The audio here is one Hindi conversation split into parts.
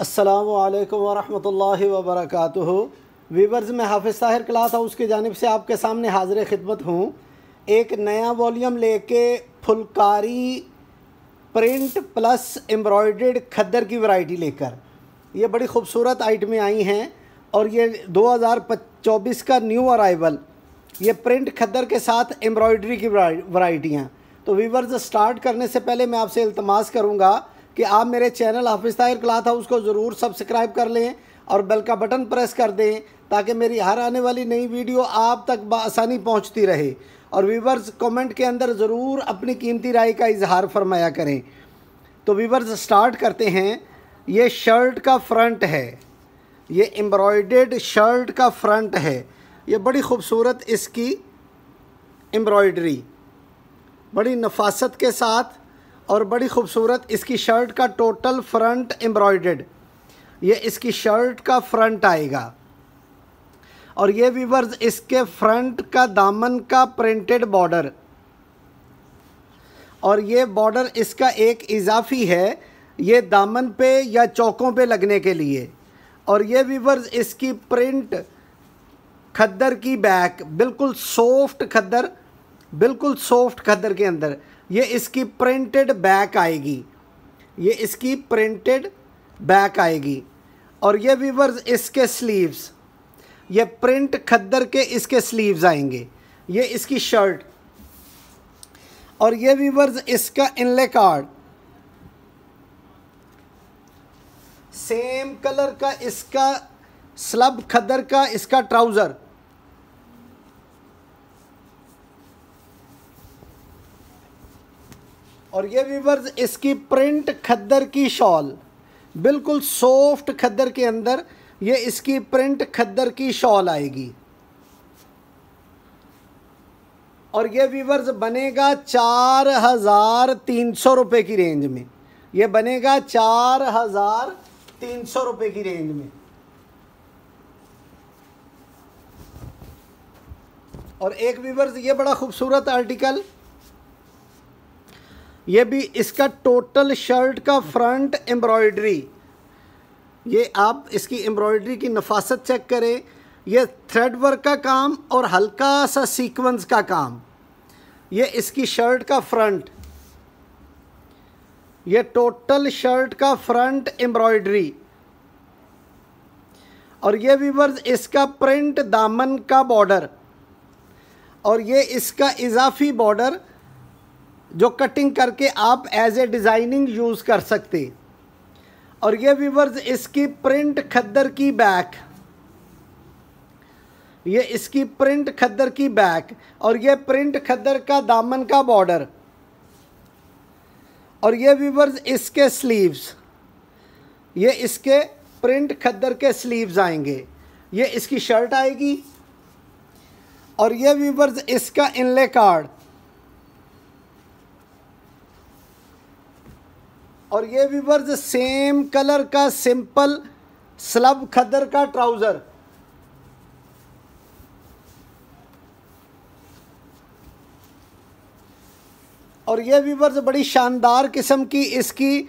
अस्सलामुअलैकुम वरहमतुल्लाहि वबरकातुहू। वीवर्स, मैं हाफिज़ ताहिर क्लास हाउस की जानिब से आपके सामने हाज़िर खिदमत हूँ। एक नया वॉल्यूम लेके फुलकारी प्रिंट प्लस एम्ब्रॉयडर्ड खद्दर की वैरायटी लेकर ये बड़ी ख़ूबसूरत आइटमें आई हैं और ये 2024 का न्यू अराइवल ये प्रिंट खद्दर के साथ एम्ब्रॉयडरी की वैरायटियाँ। तो वीवर्स, स्टार्ट करने से पहले मैं आपसे इल्तमास करूँगा कि आप मेरे चैनल हाफिज़ ताहिर क्लॉथ हाउस को ज़रूर सब्सक्राइब कर लें और बेल का बटन प्रेस कर दें ताकि मेरी हर आने वाली नई वीडियो आप तक बआसानी पहुंचती रहे। और वीवर्स, कमेंट के अंदर ज़रूर अपनी कीमती राय का इजहार फरमाया करें। तो वीवर्स, स्टार्ट करते हैं। ये शर्ट का फ्रंट है, ये एम्ब्रॉयडर्ड शर्ट का फ्रंट है। ये बड़ी ख़ूबसूरत इसकी एम्ब्रॉयडरी, बड़ी नफासत के साथ और बड़ी ख़ूबसूरत इसकी शर्ट का टोटल फ्रंट एम्ब्रॉयडर्ड, ये इसकी शर्ट का फ्रंट आएगा। और ये वीवर्स, इसके फ्रंट का दामन का प्रिंटेड बॉर्डर, और ये बॉर्डर इसका एक इजाफी है, ये दामन पे या चौकों पे लगने के लिए। और ये वीवर्स, इसकी प्रिंट खद्दर की बैक, बिल्कुल सॉफ्ट खद्दर, बिल्कुल सॉफ्ट खद्दर के अंदर ये इसकी प्रिंटेड बैक आएगी, ये इसकी प्रिंटेड बैक आएगी। और ये वीवर्स, इसके स्लीव्स, ये प्रिंट खद्दर के इसके स्लीव्स आएंगे, ये इसकी शर्ट। और ये वीवर्स, इसका इनले कार्ड, सेम कलर का इसका स्लब खद्दर का इसका ट्राउज़र। और ये वीवर्स, इसकी प्रिंट खद्दर की शॉल, बिल्कुल सॉफ्ट खद्दर के अंदर ये इसकी प्रिंट खद्दर की शॉल आएगी। और ये वीवर्स बनेगा 4300 रुपये की रेंज में, ये बनेगा 4300 रुपये की रेंज में। और एक वीवर्स, ये बड़ा खूबसूरत आर्टिकल, ये भी इसका टोटल शर्ट का फ्रंट एम्ब्रॉयडरी, ये आप इसकी एम्ब्रॉयडरी की नफासत चेक करें। ये थ्रेड वर्क का काम और हल्का सा सीक्वेंस का काम, ये इसकी शर्ट का फ्रंट, ये टोटल शर्ट का फ्रंट एम्ब्रॉयडरी। और ये वीवर्स, इसका प्रिंट दामन का बॉर्डर, और ये इसका इजाफी बॉर्डर जो कटिंग करके आप एज ए डिज़ाइनिंग यूज़ कर सकते। और ये वीवर्स, इसकी प्रिंट खद्दर की बैक, ये इसकी प्रिंट खद्दर की बैक, और ये प्रिंट खद्दर का दामन का बॉर्डर। और ये वीवर्स, इसके स्लीव्स, ये इसके प्रिंट खद्दर के स्लीव्स आएंगे, ये इसकी शर्ट आएगी। और ये वीवर्स, इसका इनले कार्ड, और ये वीवर्स, सेम कलर का सिंपल स्लब खद्दर का ट्राउज़र। और ये वीवर्स, बड़ी शानदार किस्म की इसकी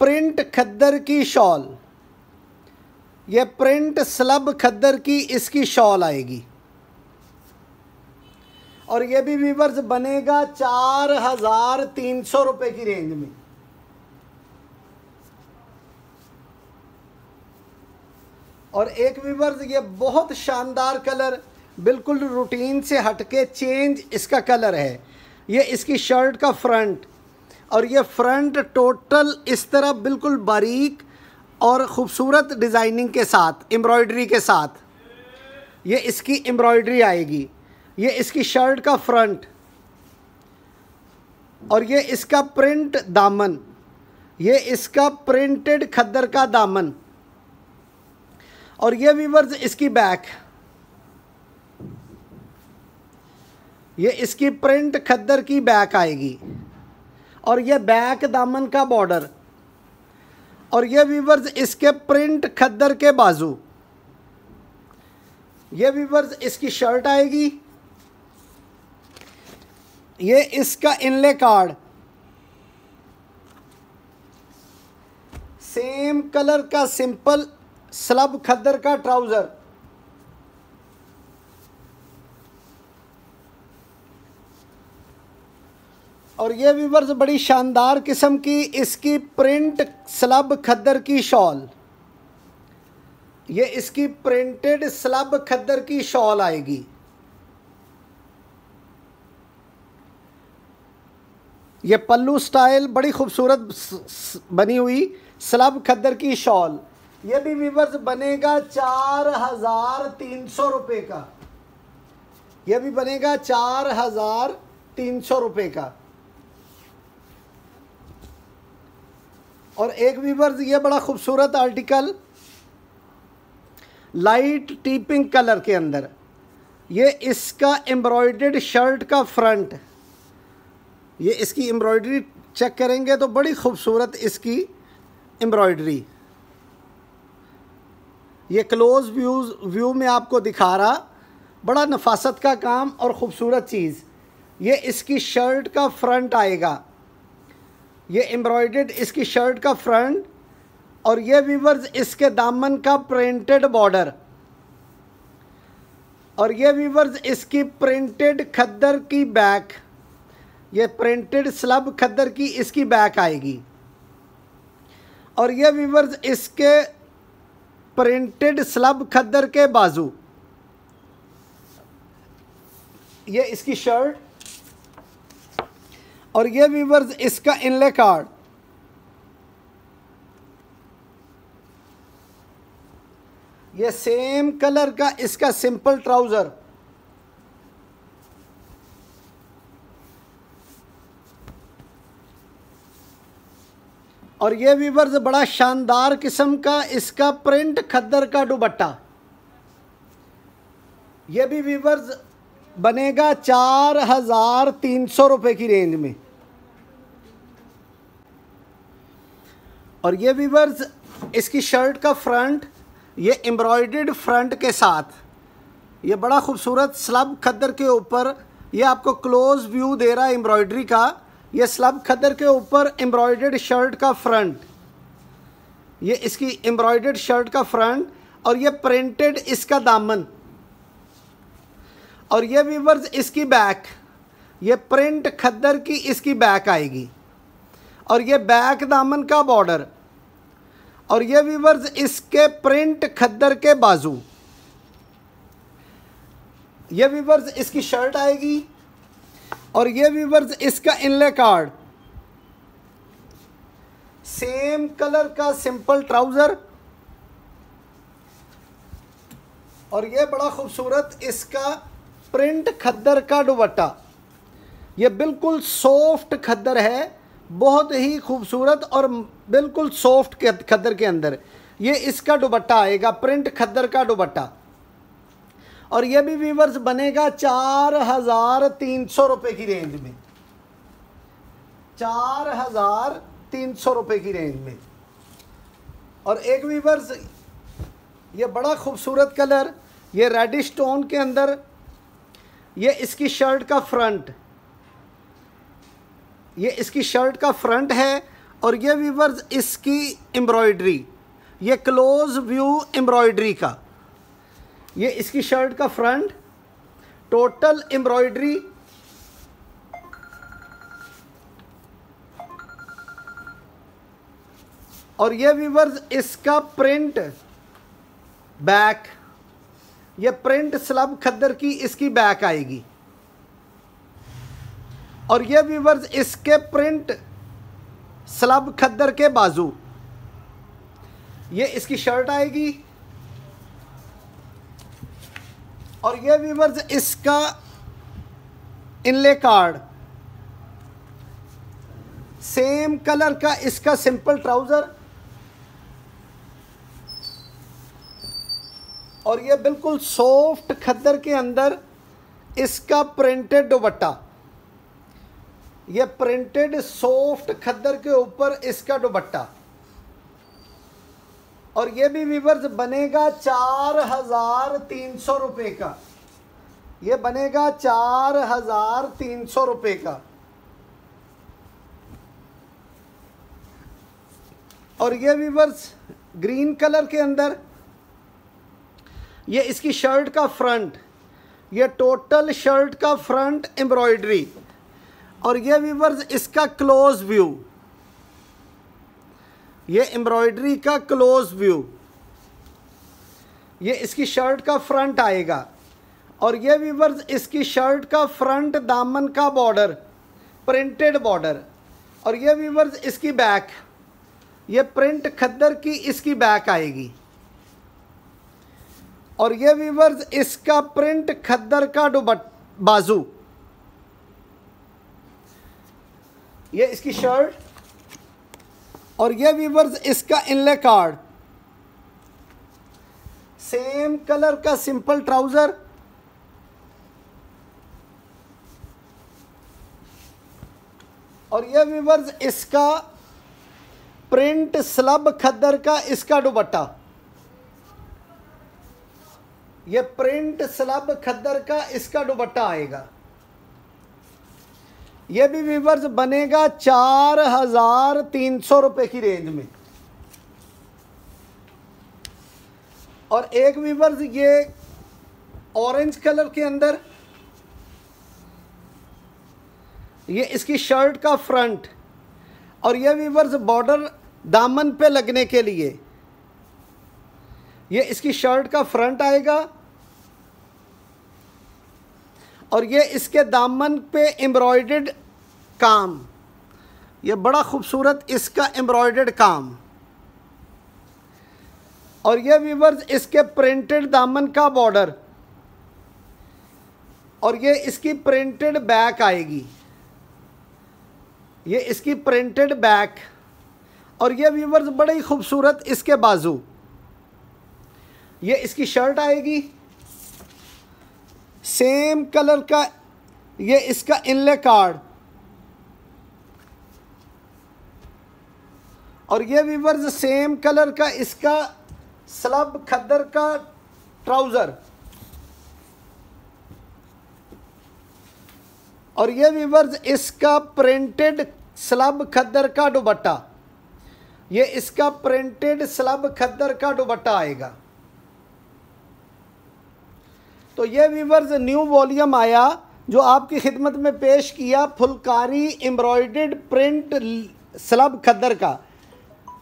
प्रिंट खद्दर की शॉल, ये प्रिंट स्लब खद्दर की इसकी शॉल आएगी। और ये भी वीवर्स बनेगा 4300 रुपये की रेंज में। और एक वीवर्स, ये बहुत शानदार कलर, बिल्कुल रूटीन से हटके चेंज इसका कलर है, ये इसकी शर्ट का फ्रंट। और ये फ्रंट टोटल इस तरह बिल्कुल बारीक और ख़ूबसूरत डिज़ाइनिंग के साथ, एम्ब्रॉयडरी के साथ ये इसकी एम्ब्रॉयडरी आएगी, ये इसकी शर्ट का फ्रंट। और ये इसका प्रिंट दामन, ये इसका प्रिंटेड खद्दर का दामन। और ये वीवर्स, इसकी बैक, ये इसकी प्रिंट खद्दर की बैक आएगी। और ये बैक दामन का बॉर्डर। और ये वीवर्स, इसके प्रिंट खद्दर के बाजू, ये वीवर्स, इसकी शर्ट आएगी। ये इसका इनले कार्ड, सेम कलर का सिंपल स्लब खद्दर का ट्राउज़र। और ये व्यूअर्स बड़ी शानदार किस्म की इसकी प्रिंट स्लब खद्दर की शॉल, ये इसकी प्रिंटेड स्लब खद्दर की शॉल आएगी। ये पल्लू स्टाइल बड़ी खूबसूरत बनी हुई स्लब खद्दर की शॉल। ये भी व्यूअर्स बनेगा 4,300 रुपये का। ये भी बनेगा 4,300 रुपये का। और एक व्यूअर्स ये बड़ा खूबसूरत आर्टिकल लाइट टीपिंग कलर के अंदर, ये इसका एम्ब्रॉयडर्ड शर्ट का फ्रंट, ये इसकी एम्ब्रॉयडरी चेक करेंगे तो बड़ी खूबसूरत इसकी एम्ब्रॉयडरी। ये क्लोज व्यू में आपको दिखा रहा, बड़ा नफासत का काम और ख़ूबसूरत चीज़। ये इसकी शर्ट का फ्रंट आएगा, ये एम्ब्रॉयडर्ड इसकी शर्ट का फ्रंट। और ये व्यूअर्स इसके दामन का प्रिंटेड बॉर्डर। और ये व्यूअर्स इसकी प्रिंटेड खद्दर की बैक, ये प्रिंटेड स्लब खद्दर की इसकी बैक आएगी। और ये व्यूअर्स इसके प्रिंटेड स्लब खद्दर के बाजू, ये इसकी शर्ट। और ये व्यूअर्स इसका इनले कार्ड। ये सेम कलर का इसका सिंपल ट्राउज़र। और ये व्यूअर्स बड़ा शानदार किस्म का इसका प्रिंट खद्दर का दुपट्टा। ये भी व्यूअर्स बनेगा 4,300 रुपये की रेंज में। और ये व्यूअर्स इसकी शर्ट का फ्रंट, ये एम्ब्रॉयडर्ड फ्रंट के साथ, ये बड़ा खूबसूरत स्लब खद्दर के ऊपर, ये आपको क्लोज व्यू दे रहा है एम्ब्रॉयडरी का। ये स्लब खद्दर के ऊपर एम्ब्रॉयडर्ड शर्ट का फ्रंट, ये इसकी एम्ब्रॉयडर्ड शर्ट का फ्रंट। और ये प्रिंटेड इसका दामन। और ये व्यूअर्स इसकी बैक, ये प्रिंट खद्दर की इसकी बैक आएगी। और ये बैक दामन का बॉर्डर। और ये व्यूअर्स इसके प्रिंट खद्दर के बाजू। ये व्यूअर्स इसकी शर्ट आएगी। और ये व्यूअर्स इसका इनले कार्ड, सेम कलर का सिंपल ट्राउज़र। और ये बड़ा खूबसूरत इसका प्रिंट खद्दर का दुपट्टा। ये बिल्कुल सॉफ्ट खद्दर है, बहुत ही खूबसूरत और बिल्कुल सॉफ्ट खद्दर के अंदर ये इसका दुपट्टा आएगा, प्रिंट खद्दर का दुपट्टा। और ये भी व्यूअर्स बनेगा 4,300 रुपये की रेंज में। 4,300 रुपये की रेंज में। और एक व्यूअर्स ये बड़ा खूबसूरत कलर, ये रेडिश टोन के अंदर, ये इसकी शर्ट का फ्रंट, ये इसकी शर्ट का फ्रंट है। और ये व्यूअर्स इसकी एम्ब्रॉयडरी, ये क्लोज व्यू एम्ब्रॉयडरी का, ये इसकी शर्ट का फ्रंट, टोटल एम्ब्रॉयडरी। और ये व्यूअर्स इसका प्रिंट बैक, ये प्रिंट स्लब खद्दर की इसकी बैक आएगी। और ये व्यूअर्स इसके प्रिंट स्लब खद्दर के बाजू, ये इसकी शर्ट आएगी। और ये व्यूअर्स इसका इनले कार्ड, सेम कलर का इसका सिंपल ट्राउज़र। और ये बिल्कुल सॉफ्ट खद्दर के अंदर इसका प्रिंटेड दुपट्टा, ये प्रिंटेड सॉफ्ट खद्दर के ऊपर इसका दुपट्टा। और ये भी व्यूअर्स बनेगा 4,300 रुपये का। ये बनेगा 4,300 रुपये का। और ये वीवर्स ग्रीन कलर के अंदर ये इसकी शर्ट का फ्रंट, ये टोटल शर्ट का फ्रंट एम्ब्रॉयडरी। और ये वीवर्स इसका क्लोज व्यू, ये एम्ब्रॉयडरी का क्लोज व्यू, ये इसकी शर्ट का फ्रंट आएगा। और ये वीवर्स इसकी शर्ट का फ्रंट दामन का बॉर्डर, प्रिंटेड बॉर्डर। और ये वीवर्स इसकी बैक, ये प्रिंट खद्दर की इसकी बैक आएगी। और ये वीवर्स इसका प्रिंट खद्दर का बाजू, ये इसकी शर्ट। और ये वीवर्स इसका इनले कार्ड, सेम कलर का सिंपल ट्राउजर। और ये वीवर्स इसका प्रिंट स्लब खद्दर का इसका दुपट्टा, ये प्रिंट स्लब खद्दर का इसका दुपट्टा आएगा। ये भी वीवर्स बनेगा 4,300 रुपये की रेंज में। और एक वीवर्स ये ऑरेंज कलर के अंदर, ये इसकी शर्ट का फ्रंट। और ये वीवर्स बॉर्डर दामन पे लगने के लिए, ये इसकी शर्ट का फ्रंट आएगा। और ये इसके दामन पे एम्ब्रॉयडर्ड काम, ये बड़ा खूबसूरत इसका एम्ब्रॉयडर्ड काम। और ये वीवर्स इसके प्रिंटेड दामन का बॉर्डर। और ये इसकी प्रिंटेड बैक आएगी, ये इसकी प्रिंटेड बैक। और ये वीवर्स बड़े ही खूबसूरत इसके बाजू, ये इसकी शर्ट आएगी सेम कलर का, ये इसका इनले कार्ड। और ये वीवर्स सेम कलर का इसका स्लब खद्दर का ट्राउज़र। और ये वीवर्स इसका प्रिंटेड स्लब खद्दर का दुपट्टा, ये इसका प्रिंटेड स्लब खद्दर का दुपट्टा आएगा। तो ये वीवर्स न्यू वॉल्यूम आया जो आपकी खिदमत में पेश किया, फुलकारी एम्ब्रॉयडर्ड प्रिंट स्लब खद्दर का।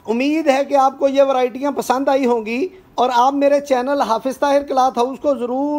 उम्मीद है कि आपको ये वैरायटियाँ पसंद आई होंगी और आप मेरे चैनल हाफिज़ ताहिर क्लॉथ हाउस को ज़रूर